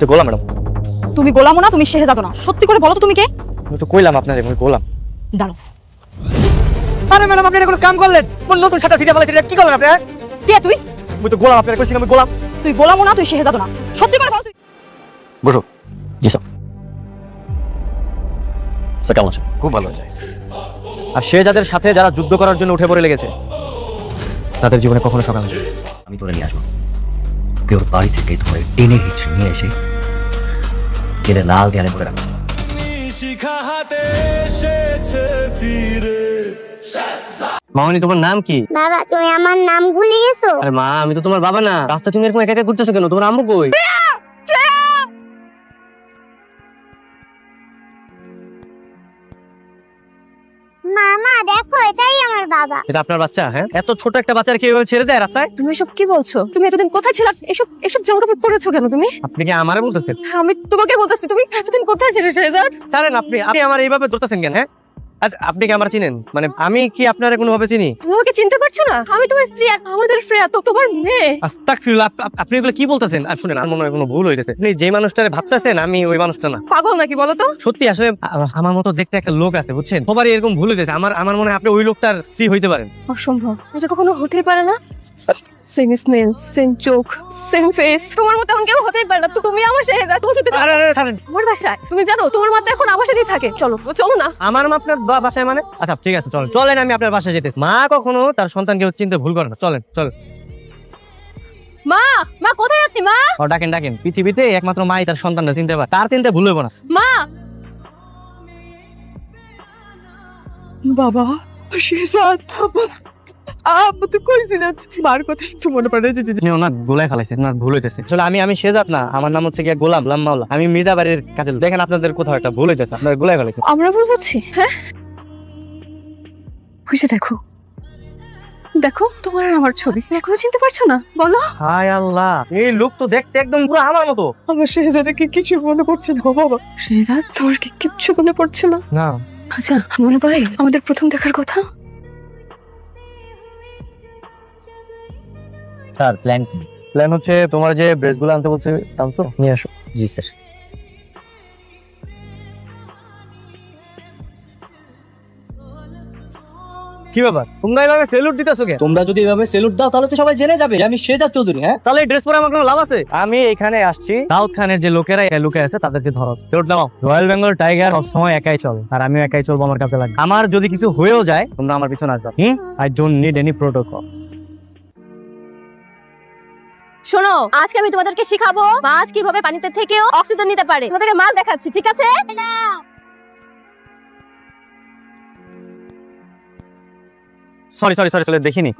তো গোলাম ম্যাডাম। তুমি গোলামও না, তুমি শেহজাদও না। সত্যি করে বলো তো তুমি কে? আমি তো কইলাম আপনারে আমি গোলাম। দাঁড়াও। আরে ম্যাডাম আপনি কোনো কাম করলেন? কোন নতুন শাটা সিরিয়া ফেলাইছেন, এটা কি করলেন আপনি? কে তুই? আমি তো গোলাম, আপনারে কইছি আমি গোলাম। তুই গোলামও না, তুই শেহজাদও না। সত্যি করে বল তুই। বসো। জি স্যার। স্যার কেমন আছেন? খুব ভালো আছে। আর সে যাদের সাথে যারা যুদ্ধ করার জন্য উঠে পড়ে লেগেছে তাদের জীবনে কখনো সকাল আসবে? আমি তোরে নিয়ে আসবো, কেউ বাড়ি থেকে ধরে টেনে হিচড়ে নিয়ে এসে জেলে লাল দেয়ালে করে রাখবো। মামনি তোমার নাম কি? বাবা তুমি আমার নাম ভুলে গেছো? আরে মা, আমি তো তোমার বাবা না। রাস্তা তুমি এরকম একা একা ঘুরতেছো কেন? তোমার আম্মু কই? মামা দেখো এটাই আমার বাবা। এটা আপনার বাচ্চা? হ্যাঁ, এত ছোট একটা বাচ্চার কি এভাবে ছেড়ে দেয় রাস্তায়? তুমি এসব কি বলছো? তুমি এতদিন কোথায় ছিলা? এসব এসব জামাকাপড় পরেছো কেন তুমি? আপনি কি আমারে বলতেছেন? আমি তোমাকে বলতেছি, তুমি এতদিন কোথায় ছিলে শেহজাদ? ছাড়েন, আপনি আপনি আমার এইভাবে ধরতেছেন কেন? হ্যাঁ, আচ্ছা আপনি কি আমার চিনেন? মানে আমি কি আপনারে কোনোভাবে চিনি? তুমি আমাকে চিনতে পারছো না? আমি তোমার স্ত্রী, আমাদের ফ্রেয়া তো তোমার মেয়ে। আস্তাগফিরুল্লাহ, আপনি এগুলো কি বলতেছেন? আর শুনেন, আমার মনে হয় কোনো ভুল হইতেছে। আপনি যে মানুষটারে ভাবতেছেন আমি ওই মানুষটা না। পাগল নাকি বলো তো? সত্যি আসলে আমার মতো দেখতে একটা লোক আছে, বুঝছেন? সবারই এরকম ভুল হইতেছে। আমার মনে হয় আপনি ওই লোকটার স্ত্রী হইতে পারেন। অসম্ভব, এটা কখনো হতেই পারে না। সেম স্মেল, সেম চোখ, সেম ফেস। তোমার মতো এমন কেউ হতেই পারে না। তুমি আমার শেহজাদ, তোমার সাথে আরে আরে ছাড়েন। আমার বাসায়। তুমি জানো তোমার মা তো এখন আমার সাথেই থাকে। চলো চলো না। আমার মা আপনার বাসায় মানে? আচ্ছা ঠিক আছে, চলেন চলেন, আমি আপনার বাসায় যেতেছি। মা কখনো তার সন্তানকে চিনতে ভুল করে না। চলেন চলেন। মা, মা কোথায় আছি মা? ও ডাকেন ডাকেন, পৃথিবীতে একমাত্র মাই তার সন্তানটা চিনতে পারে, তার চিনতে ভুল হইব না। মা, বাবা শেহজাদ, আব্বু তো কইছি না মার কথা একটু মনে পড়ে যে আপনি ওনার গোলায় ফেলাইছেন, ওনার ভুল হইতেছে। আসলে আমি শেহজাদ না, আমার নাম হচ্ছে গিয়া গোলাম মাওলা। আমি মির্জা বাড়ির কাছে। দেখেন আপনাদের কোথাও একটা ভুল হইতেছে, আপনার গোলায় ফেলাইছেন। আমরা ভুল করছি? হ্যাঁ, বুঝে দেখো, দেখো তোমার আর আমার ছবি। এখনো চিনতে পারছো না? বলো। হায় আল্লাহ, এই লোক তো দেখতে একদম পুরো আমার মতো। আমার শেহজাদকে কিছু মনে পড়ছে না বাবা। শেহজাদ, তোমার কি কিচ্ছু মনে পড়ছে না? না। আচ্ছা মনে পড়ে আমাদের প্রথম দেখার কথা? স্যার প্ল্যান কি? প্ল্যান হচ্ছে তোমার যে ড্রেসগুলো আনতে বলছে আনছো, নিয়ে আসো। জি স্যার। কি ব্যাপার, তোমরা এভাবে সেলুট দিতেছো কেন? তোমরা যদি এভাবে সেলুট দাও তাহলে তো সবাই জেনে যাবে আমি শেহজাদ চৌধুরী। হ্যাঁ, তাহলে এই ড্রেস পরে আমার কোনো লাভ আছে? আমি এখানে আসছি দাউদ খানের যে লোকেরা লুকে আছে তাদেরকে ধরো। সেলুট দাও। রয়্যাল বেঙ্গল টাইগার সবসময় একাই চলে, আর আমিও একাই চলবো আমার কাছে লাগে। আমার যদি কিছু হয়েও যায় তোমরা আমার পিছনে আসবে। I don't need any protocol. শোনো, আজকে আমি তোমাদেরকে শিখাবো মাছ কিভাবে পানিতে থেকেও অক্সিজেন নিতে পারে। তোমাদেরকে মাছ দেখাচ্ছি, ঠিক আছে? সরি সরি সরি সরি, দেখিনি।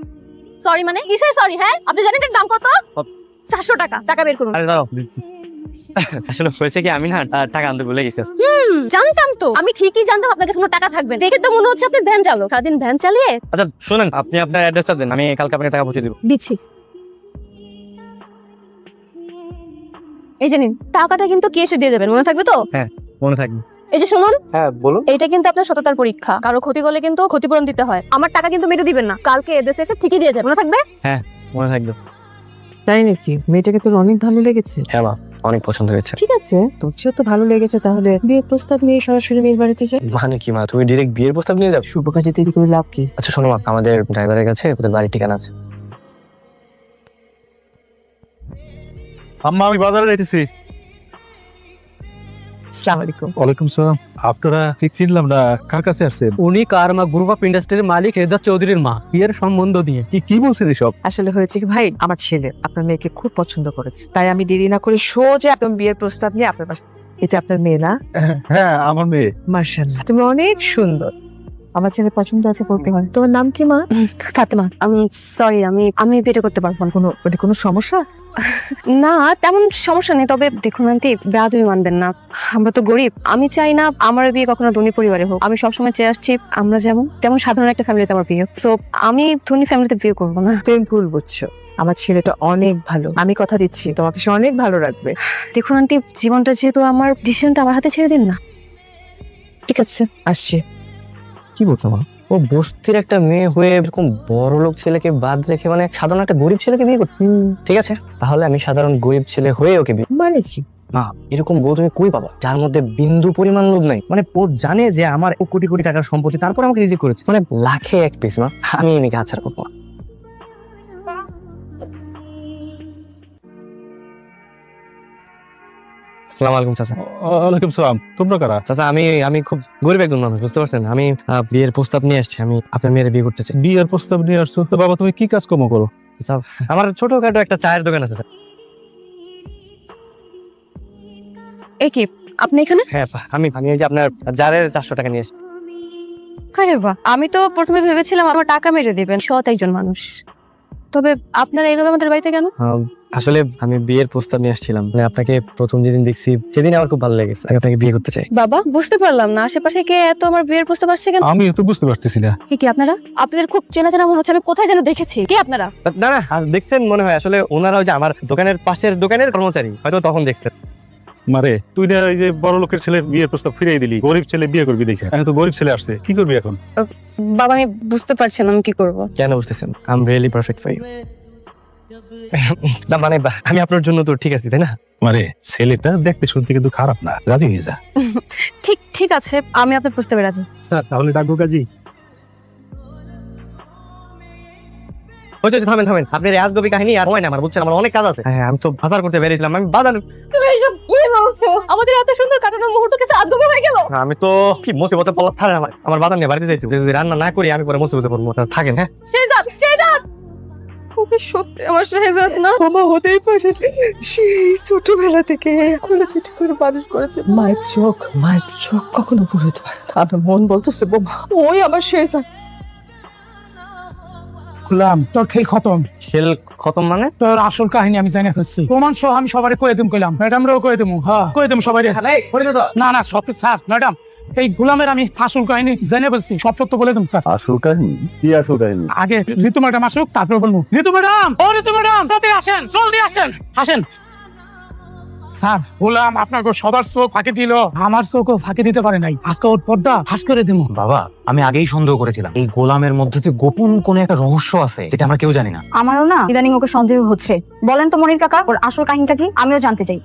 সরি মানে কিসের সরি? হ্যাঁ, আপনি জানেন এর দাম কত? 400 টাকা। টাকা বের করুন। আরে দাঁড়াও, আসলে হয়েছে কি আমি না টাকা আনতে ভুলে গেছি। জানতাম তো, আমি ঠিকই জানতাম আপনার কাছে কোনো টাকা থাকবে না। দেখে তো মনে হচ্ছে আপনি ভ্যান চালক, সারাদিন ভ্যান চালিয়ে। আচ্ছা শুনেন, আপনি আপনার অ্যাড্রেসটা দেন, আমি কালকে আপনাকে টাকা পৌঁছে দিব। দিচ্ছি, এই যে নিন। টাকাটা কিন্তু কেসে দিয়ে দেবেন, মনে থাকবে তো? হ্যাঁ মনে থাকবে। এই যে শুনুন, হ্যাঁ বলুন। এটা কিন্তু আপনার সততার পরীক্ষা। কারো ক্ষতি করলে কিন্তু ক্ষতিপূরণ দিতে হয়। আমার টাকা কিন্তু মেরে দিবেন না, কালকে এদেশে এসে ঠিকই দিয়ে যাবে, মনে থাকবে? হ্যাঁ মনে থাকবে। তাই নাকি? মেয়েটাকে তোর অনেক ভালো লেগেছে? হ্যাঁ মা, অনেক পছন্দ হয়েছে। ঠিক আছে, তোর যেহেতু ভালো লেগেছে তাহলে বিয়ের প্রস্তাব নিয়ে সরাসরি মেয়ের বাড়িতে যাই। মানে কি মা, তুমি ডিরেক্ট বিয়ের প্রস্তাব নিয়ে যাও? শুভ কাজে দেরি করে লাভ কি? আচ্ছা শোনো মা, আমাদের ড্রাইভারের কাছে ওদের বাড়ির ঠিকানা আছে। আম্মা আমি বাজারে যাইতেছি। আসসালামু আলাইকুম। ওয়ালাইকুম সালাম। আপনারা ঠিক চিনলাম না, কার কাছে আসছেন? উনি কারমা গ্রুপ অফ ইন্ডাস্ট্রির মালিক শেহজাদ চৌধুরীর মা। বিয়ের সম্বন্ধ দিয়ে। কি বলছেন এসব? আসলে হয়েছে কি ভাই, আমার ছেলে আপনার মেয়েকে খুব পছন্দ করেছে, তাই আমি দেরি না করে সোজা একদম বিয়ের প্রস্তাব নিয়ে আপনার পাশে। এটা আপনার মেয়ে না? হ্যাঁ আমার মেয়ে। মার্শাল্লাহ, তুমি অনেক সুন্দর। আমার ছেলে পছন্দ আছে বলতে হয়। তোমার নাম কি মা? ফাতেমা। সরি, আমি বিয়ে করতে পারবো না। কোনো সমস্যা? না, তেমন সমস্যা নেই। তবে দেখুন আন্টি, বেয়াদবি মানবেন না। আমরা তো গরিব। আমি চাই না আমার বিয়ে কখনো ধনী পরিবারে হোক। আমি সবসময় চেয়ে আসছি আমরা যেমন তেমন সাধারণ একটা ফ্যামিলিতে আমার বিয়ে। তো আমি ধনী ফ্যামিলিতে বিয়ে করবো না। তুমি ভুল বুঝছো, আমার ছেলেটা অনেক ভালো, আমি কথা দিচ্ছি তোমাকে সে অনেক ভালো রাখবে। দেখুন আন্টি, জীবনটা যেহেতু আমার, ডিসিশনটা আমার হাতে ছেড়ে দিন না। ঠিক আছে, আসছি। কি বলছো মা? ও বস্তির একটা মেয়ে হয়ে এরকম বড় লোক ছেলেকে বাদ রেখে মানে সাধারণ একটা গরিব ছেলেকে বিয়ে করতে? ঠিক আছে, তাহলে আমি সাধারণ গরিব ছেলে হয়ে ওকে বিয়ে। মানে কি? মা এরকম বউ তুমি কই পাবা যার মধ্যে বিন্দু পরিমাণ লোভ নাই? মানে ও জানে যে আমার কোটি কোটি টাকার সম্পত্তি, তারপর আমাকে রিজেক্ট করেছে। মানে লাখে এক পিস। মা আমি এই মেয়েকে হাতছাড়া করবো না। আসসালামু আলাইকুম চাচা। ওয়ালাইকুম সালাম। তোমরা কারা? চাচা আমি খুব গরিব একজন মানুষ, বুঝতে পারছেন? আমি বিয়ের প্রস্তাব নিয়ে আসছি, আমি আপনার মেয়ের বিয়ে করতে চাই। বিয়ের প্রস্তাব নিয়ে আসছো? তো বাবা তুমি কি কাজকর্ম করো? চাচা আমার ছোটখাটো একটা চায়ের দোকান আছে। এই কি আপনি এখানে? হ্যাঁ আমি এই যে আপনার জারের 400 টাকা নিয়ে এসেছি। আরে বাহ, আমি তো প্রথমে ভেবেছিলাম আমার টাকা মেরে দিবেন, সৎ একজন মানুষ। তবে আপনারা এইভাবে আমাদের বাড়িতে কেন? আসলে আমি বিয়ের প্রস্তাব নিয়ে আসছিলাম, মানে আপনাকে প্রথম যেদিন দেখছি সেদিন আমার খুব ভালো লেগেছে, আমি আপনাকে বিয়ে করতে চাই। বাবা, বুঝতে পারলাম না আশেপাশে কে এত আমার বিয়ের প্রস্তাব আসছে কেন? আমি তো বুঝতে পারতেছি না। কি আপনারা? আপনাদের খুব চেনা চেনা মনে হচ্ছে, আমি কোথায় যেন দেখেছি। কে আপনারা? না না, আজ দেখছেন মনে হয়, আসলে ওনারা ওই যে আমার দোকানের পাশের দোকানের কর্মচারী, হয়তো তখন দেখছেন। মারে তুই না ওই যে বড় লোকের ছেলের বিয়ের প্রস্তাব ফিরিয়ে দিলি, গরিব ছেলে বিয়ে করবি দেখে। এখন তো গরিব ছেলে আসছে, কি করবি এখন? বাবা, আমি বুঝতে পারছি না আমি কি করব। কেন বুঝতেছেন? I am really perfect for you. না মানে আমি আপনার জন্য তো ঠিক আছি, তাই না? মারে ছেলেটা দেখতে শুনতে কিন্তু খারাপ না, রাজি হয়ে যা। ঠিক আছে, আমি আপনার প্রস্তাবে রাজি। স্যার তাহলে ডাকবো কাজী? থামেন, আপনার আজগবি কাহিনী আর হয় না আমার, বুঝছেন? আমার অনেক কাজ আছে। হ্যাঁ আমি তো বাজার করতে বেরিয়েছিলাম, আমি বাজার। তুমি এসব কি বলছো? আমাদের এত সুন্দর কাটানো মুহূর্ত কিছু আজগবি হয়ে গেল। আমি তো কি মুসিবতে পড়লাম। ছাড়েন আমার বাজার নিয়ে বাড়িতে যাইছি, যদি রান্না না করি আমি পরে মুসিবতে পড়বো। থাকেন। হ্যাঁ শেহজাদ ওকে সত্যি আমার শেহজাদ না? মামা হতেই পারে, সেই ছোটবেলা থেকে কোলে পিঠে করে মানুষ করেছে। মায়ের চোখ কখনো ভুলে যেতে পারে না। আমার মন বলতেছে বোমা ওই আমার শেষ। খুললাম তোর খেল খতম। খেল খতম মানে? তোর আসল কাহিনী আমি জানি ফেলছি, প্রমাণ সহ আমি সবাই কয়ে দিম, কইলাম ম্যাডামরাও কয়ে দিমু। হ্যাঁ কয়ে দিম সবাই। না না সব স্যার ম্যাডাম, এই গোলামের আমি আসল কাহিনী জেনে ফেলছি, সব সত্য বলে দিম স্যার। আসল কাহিনী? কি আসল কাহিনী? আগে ঋতু ম্যাডাম আসুক, তারপর বলবো। ঋতু ম্যাডাম, ও ঋতু ম্যাডাম, তাড়াতাড়ি আসেন, জলদি আসেন। স্যার গোলাম আপনার সবার চোখ ফাঁকি দিল, আমার চোখও ফাঁকি দিতে পারে নাই। আজকে ওর পর্দা ফাঁস করে দিমু। বাবা আমি আগেই সন্দেহ করেছিলাম এই গোলামের মধ্যে যে গোপন কোন একটা রহস্য আছে, যেটা আমরা কেউ জানি না। আমারও না ইদানিং ওকে সন্দেহ হচ্ছে। বলেন তো মনির কাকা, ওর আসল কাহিনীটা কি? আমিও জানতে চাই।